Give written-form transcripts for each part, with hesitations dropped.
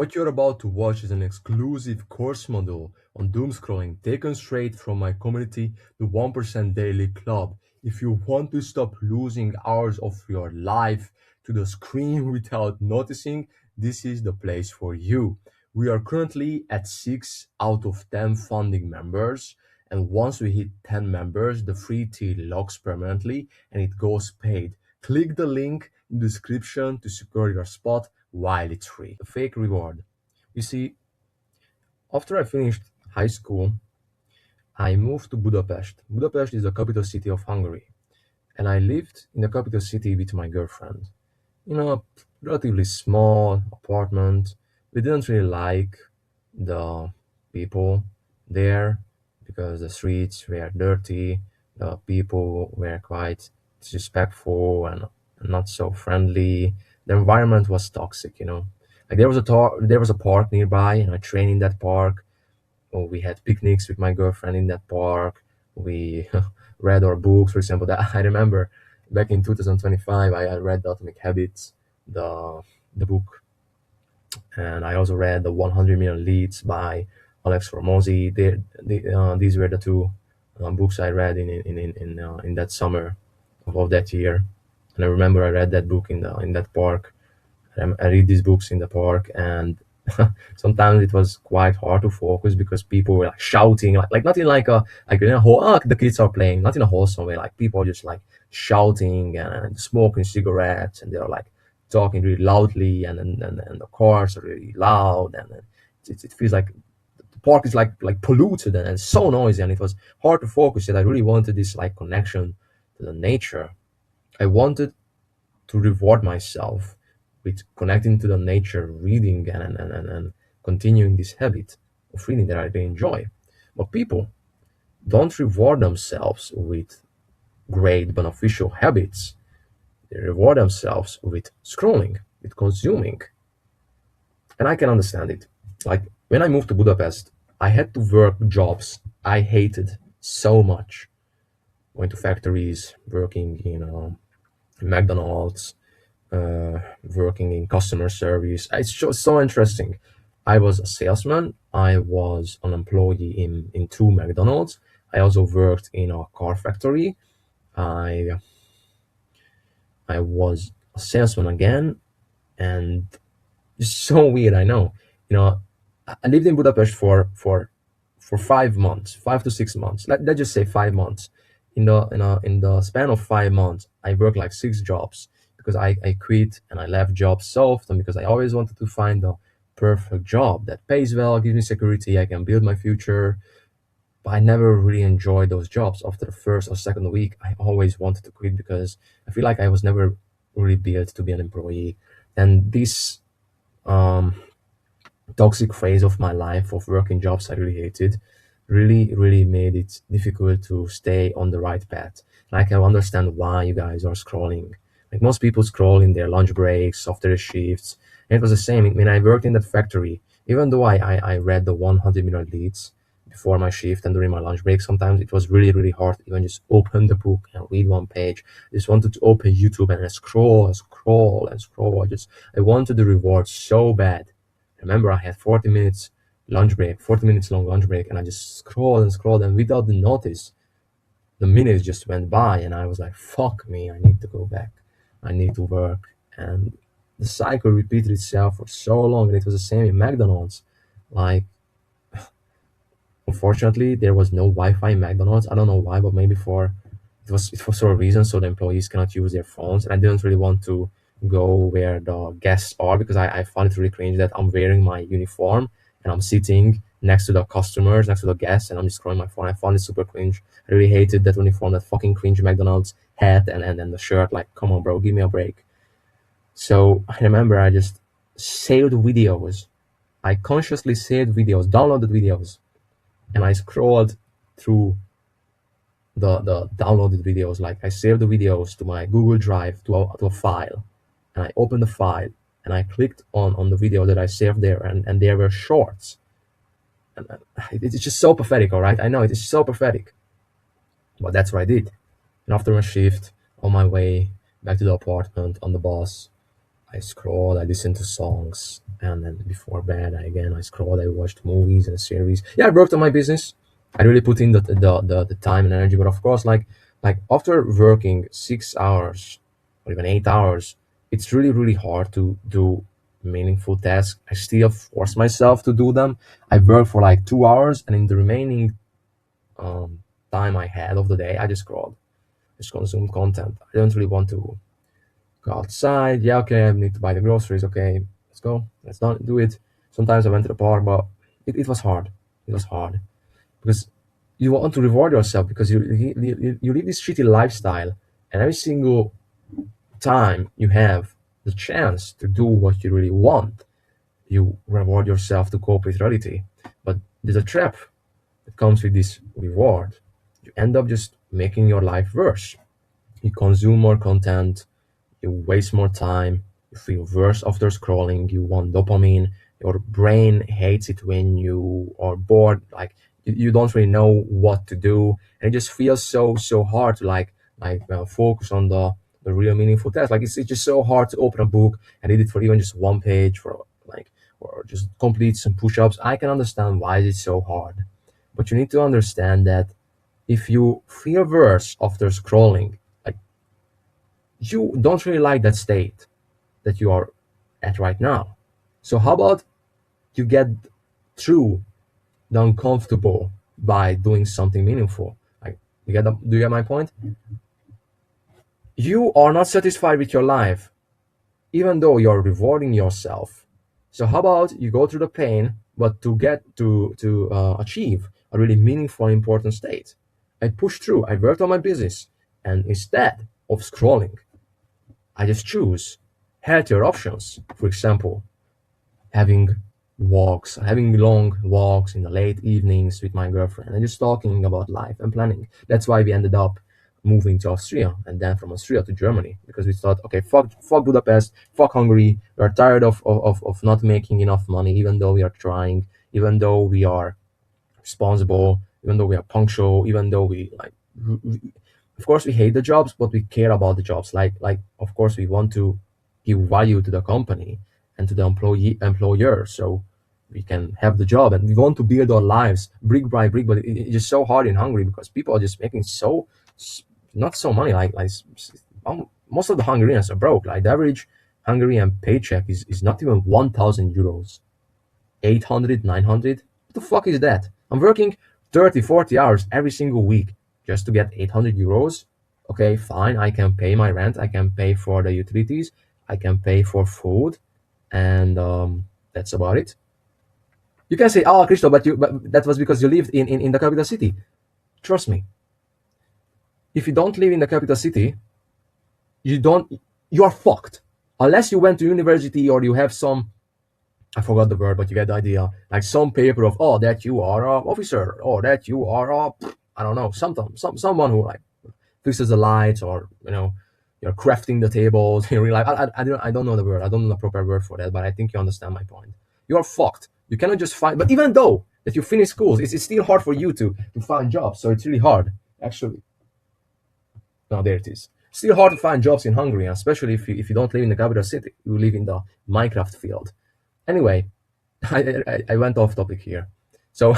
What you're about to watch is an exclusive course module on doomscrolling taken straight from my community, the 1% Daily Club. If you want to stop losing hours of your life to the screen without noticing, this is the place for you. We are currently at 6 out of 10 funding members, and once we hit 10 members, the free tier locks permanently and it goes paid. Click the link in the description to secure your spot while it's free. A fake reward. You see, after I finished high school, I moved to Budapest. Budapest is the capital city of Hungary, and I lived in the capital city with my girlfriend in a relatively small apartment. We didn't really like the people there because the streets were dirty, the people were quite disrespectful and not so friendly. The environment was toxic. Like there was a park nearby, and I trained in that park. Or we had picnics with my girlfriend in that park. We read our books, for example. That I remember back in 2025, I read The Atomic Habits, the book, and I also read the 100 Million Leads by Alex Hormozy. These were the two books I read in that summer of that year. And I remember I read that book in that park. I read these books in the park, and sometimes it was quite hard to focus because people were like shouting, like not in like in a whole the kids are playing, not in a wholesome way. Like people are just like shouting and smoking cigarettes, and they're like talking really loudly, and the cars are really loud, and it feels like the park is like polluted and so noisy, and it was hard to focus. Yet I really wanted this like connection to the nature. I wanted to reward myself with connecting to the nature, reading, and continuing this habit of reading that I really enjoy. But people don't reward themselves with great beneficial habits. They reward themselves with scrolling, with consuming. And I can understand it. Like when I moved to Budapest, I had to work jobs I hated so much. Going to factories, working in McDonald's, working in customer service. It's just so interesting. I was a salesman. I was an employee in two McDonald's. I also worked in a car factory. I I was a salesman again, and it's so weird. I know. You know, I lived in Budapest for 5 months, 5 to 6 months. Let's just say 5 months. In the span of 5 months, I worked like six jobs because I quit and I left jobs so often because I always wanted to find the perfect job that pays well, gives me security, I can build my future. But I never really enjoyed those jobs. After the first or second week, I always wanted to quit because I feel like I was never really built to be an employee. And this um, toxic phase of my life of working jobs I really hated really made it difficult to stay on the right path. And I can understand why you guys are scrolling. Like most people scroll in their lunch breaks, after the shifts. And it was the same. I mean, I worked in that factory. Even though I read the 100 million leads before my shift and during my lunch break, sometimes it was really hard to even just open the book and read one page. I just wanted to open YouTube and scroll and scroll and scroll. I wanted the reward so bad. Remember, I had 40 minutes lunch break, 40 minutes long lunch break, and I just scrolled and scrolled, and without the notice, the minutes just went by, and I was like, fuck me, I need to go back. I need to work. And the cycle repeated itself for so long, and it was the same in McDonald's. Like, unfortunately, there was no Wi-Fi in McDonald's. I don't know why, but maybe it was for a reason, so the employees cannot use their phones. And I didn't really want to go where the guests are because I found it really cringe that I'm wearing my uniform and I'm sitting next to the customers, next to the guests, and I'm just scrolling my phone. I found it super cringe. I really hated that uniform, that fucking cringe McDonald's hat and the shirt. Like, come on, bro, give me a break. So I remember I just saved videos. I consciously saved videos, downloaded videos, and I scrolled through the downloaded videos. Like I saved the videos to my Google Drive to a file, and I opened the file and I clicked on the video that I saved there, and there were shorts. And it's just so pathetic, all right? I know it is so pathetic, but that's what I did. And after my shift, on my way back to the apartment on the bus, I scroll, I listen to songs, and then before bed, I scroll, I watched movies and series. Yeah, I worked on my business. I really put in the time and energy, but of course, like after working 6 hours or even 8 hours, it's really hard to do meaningful tasks. I still force myself to do them. I work for like 2 hours, and in the remaining um, time I had of the day, I just scrolled, just consume content. I don't really want to go outside. Yeah, okay, I need to buy the groceries. Okay, let's go. Let's not do it. Sometimes I went to the park, but it was hard. It was hard because you want to reward yourself because you live this shitty lifestyle, and every single time you have the chance to do what you really want, you reward yourself to cope with reality. But there's a trap that comes with this reward. You end up just making your life worse. You consume more content, you waste more time, you feel worse after scrolling, you want dopamine, your brain hates it when you are bored, like you don't really know what to do, and it just feels so hard to focus on the real meaningful task. Like it's just so hard to open a book and read it for even just one page for like or just complete some push-ups. I can understand why it's so hard, but you need to understand that if you feel worse after scrolling, like you don't really like that state that you are at right now. So how about you get through the uncomfortable by doing something meaningful? Like do you get my point? You are not satisfied with your life, even though you're rewarding yourself. So how about you go through the pain, but to get to achieve a really meaningful, important state? I pushed through. I worked on my business, and instead of scrolling, I just choose healthier options. For example, having having long walks in the late evenings with my girlfriend and just talking about life and planning. That's why we ended up moving to Austria and then from Austria to Germany because we thought, okay, fuck Budapest, fuck Hungary. We're tired of not making enough money, even though we are trying, even though we are responsible, even though we are punctual, even though of course we hate the jobs, but we care about the jobs. Like of course we want to give value to the company and to the employer, so we can have the job and we want to build our lives brick by brick. But it's just so hard in Hungary because people are just making not so money. Most of the Hungarians are broke. Like the average Hungarian paycheck is not even 1,000 euros. 800, 900. What the fuck is that? I'm working 30, 40 hours every single week just to get 800 euros. Okay, fine. I can pay my rent. I can pay for the utilities. I can pay for food. And that's about it. You can say, oh, Christo, but that was because you lived in the capital city. Trust me. If you don't live in the capital city, you are fucked. Unless you went to university or you have some, I forgot the word, but you get the idea. Like some paper of, oh, that you are a officer, or that you are a, I don't know, someone who like fixes the lights, or you're crafting the tables in real life. I don't know the word. I don't know the proper word for that, but I think you understand my point. You're fucked. You cannot just find. But even though that you finish schools, it's still hard for you to find jobs. So it's really hard, actually. Now there it is. Still hard to find jobs in Hungary, especially if you don't live in the capital city. You live in the Minecraft field. Anyway, I went off topic here. So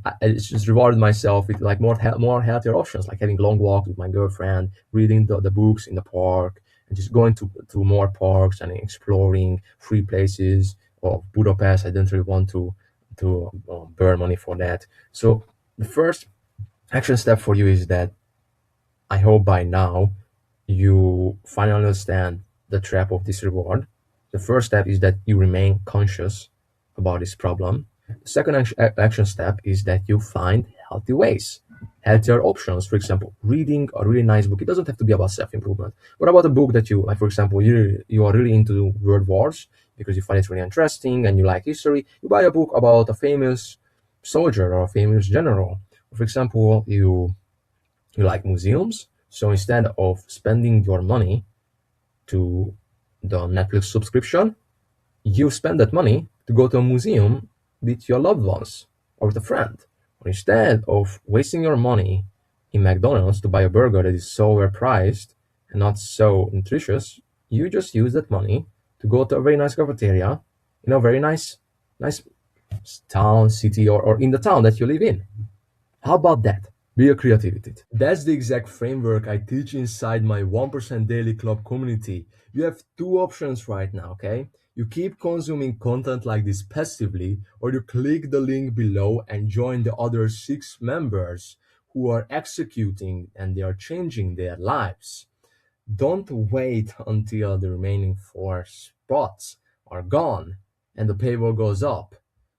I just rewarded myself with like more healthier options, like having long walks with my girlfriend, reading the books in the park, and just going to more parks and exploring free places of Budapest. I didn't really want to burn money for that. So the first action step for you is that I hope by now you finally understand the trap of this reward. The first step is that you remain conscious about this problem. The second action step is that you find healthy ways, healthier options. For example, reading a really nice book. It doesn't have to be about self-improvement. What about a book that you like? For example, you are really into world wars because you find it really interesting and you like history. You buy a book about a famous soldier or a famous general. For example, you like museums. So instead of spending your money to the Netflix subscription, you spend that money to go to a museum with your loved ones or with a friend. Or instead of wasting your money in McDonald's to buy a burger that is so overpriced and not so nutritious, you just use that money to go to a very nice cafeteria, very nice town, city, or in the town that you live in. How about that? Be a creativity. That's the exact framework I teach inside my 1% Daily Club community. You have two options right now, okay? You keep consuming content like this passively, or you click the link below and join the other six members who are executing and they are changing their lives. Don't wait until the remaining four spots are gone and the paywall goes up.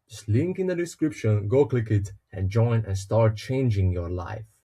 Just link in the description, go click it and join and start changing your life.